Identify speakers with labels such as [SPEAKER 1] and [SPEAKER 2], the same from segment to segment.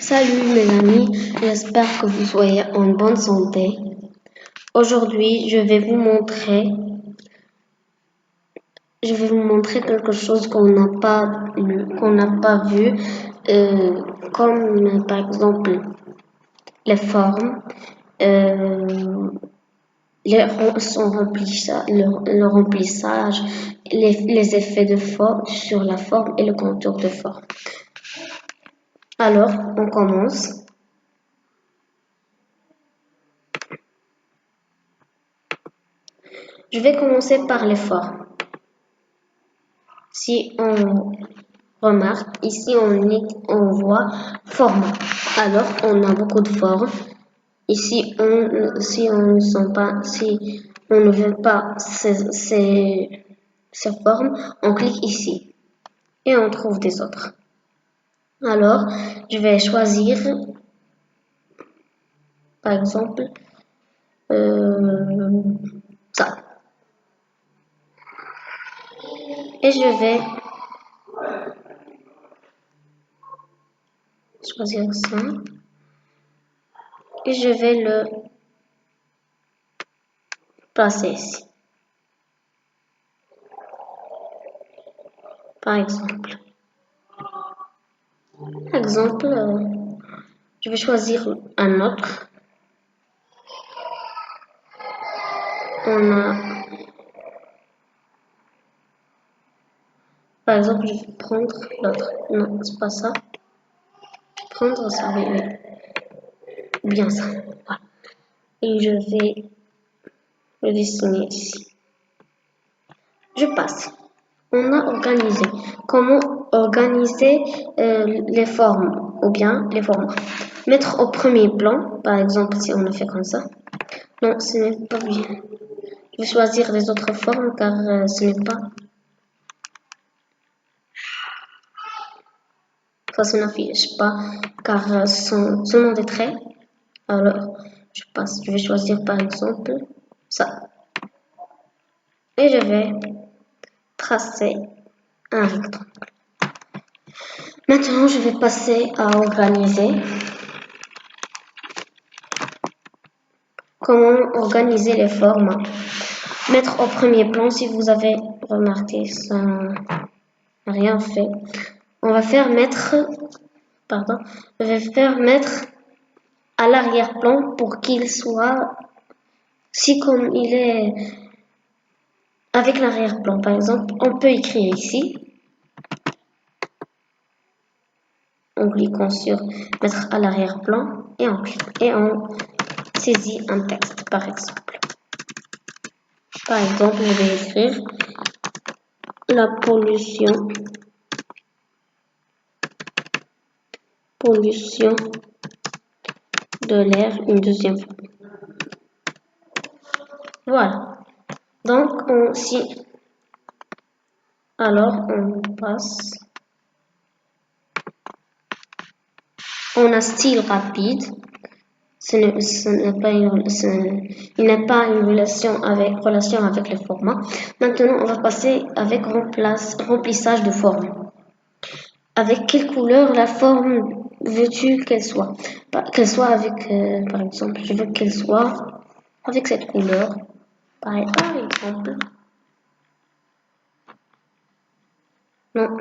[SPEAKER 1] Salut mes amis, j'espère que vous soyez en bonne santé. Aujourd'hui, je vais vous montrer quelque chose qu'on n'a pas vu, comme par exemple les formes, euh, le remplissage, les effets de forme sur la forme et le contour de forme. Alors, on commence. Je vais commencer par les formes. Si on remarque, ici on voit format. Alors, on a beaucoup de formes. Ici, si on ne veut pas ces formes, on clique ici et on trouve des autres. Alors, je vais choisir, par exemple, ça. Et je vais choisir ça. Et je vais le placer ici. Par exemple. Je vais choisir un autre. On a, par exemple, je vais prendre l'autre. Non, c'est pas ça. Je vais prendre ça, oui. Bien ça. Voilà. Et je vais le dessiner ici. Je passe. On a organisé. Comment organiser les formes ou bien les formats. Mettre au premier plan, par exemple, si on le fait comme ça. Non, ce n'est pas bien. Je vais choisir les autres formes car ce n'est pas. Ça se n'affiche pas car ce sont des traits. Alors, je passe. Je vais choisir par exemple ça. Et je vais tracer un rectangle. Maintenant, je vais passer à organiser. Comment organiser les formats. Mettre au premier plan, si vous avez remarqué, ça n'a rien fait. On va faire mettre, je vais faire mettre à l'arrière-plan pour qu'il soit, si comme il est avec l'arrière-plan, par exemple, on peut écrire ici, en cliquant sur mettre à l'arrière-plan et on saisit un texte, par exemple. Par exemple, je vais écrire la pollution de l'air une deuxième fois. Voilà. Donc, alors on passe. On a style rapide. Il n'est pas une relation avec le format. Maintenant, on va passer avec remplissage de forme. Avec quelle couleur la forme veux-tu qu'elle soit? Qu'elle soit avec, par exemple, je veux qu'elle soit avec cette couleur. Par exemple. Non.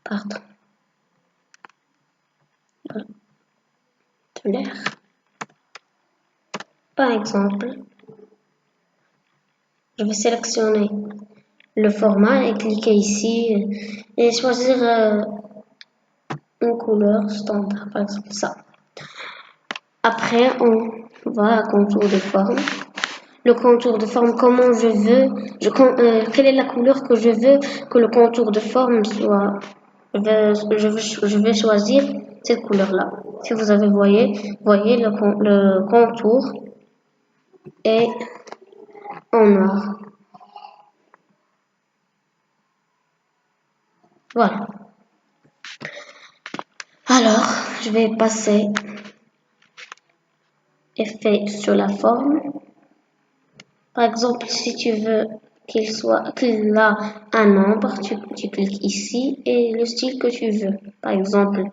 [SPEAKER 1] Pardon. De l'air. Par exemple, je vais sélectionner le format et cliquer ici et choisir une couleur standard, par exemple ça. Après, on va à contour de forme. Le contour de forme, comment je veux, quelle est la couleur que je veux que le contour de forme soit. Je vais choisir cette couleur-là. Si vous avez voyez le contour est en noir. Voilà. Alors, je vais passer effet sur la forme. Par exemple, si tu veux qu'il a un nombre, tu cliques ici et le style que tu veux. Par exemple,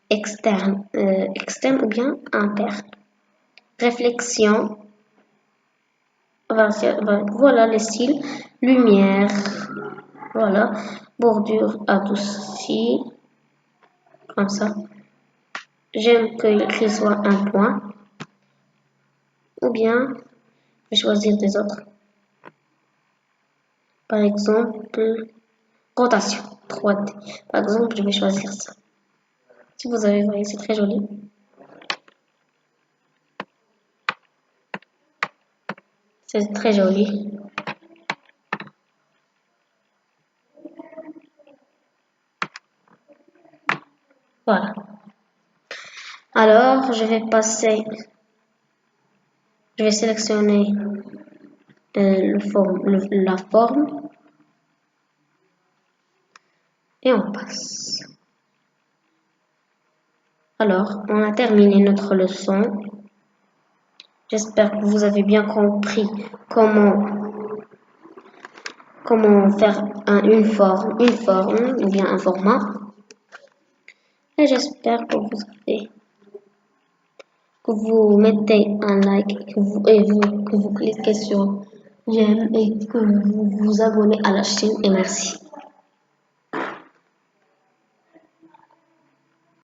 [SPEAKER 1] externe ou bien interne. Réflexion, voilà les styles, lumière, voilà, bordure adoucie, comme ça. J'aime qu'il soit un point, ou bien je vais choisir des autres. Par exemple, rotation 3D. Par exemple, je vais choisir ça. Si vous avez vu, c'est très joli. C'est très joli. Voilà. Alors, je vais sélectionner la forme et on passe. Alors, on a terminé notre leçon. J'espère que vous avez bien compris comment faire une forme ou bien un format. Et j'espère que vous mettez un like que vous cliquez sur j'aime et que vous vous abonnez à la chaîne et merci.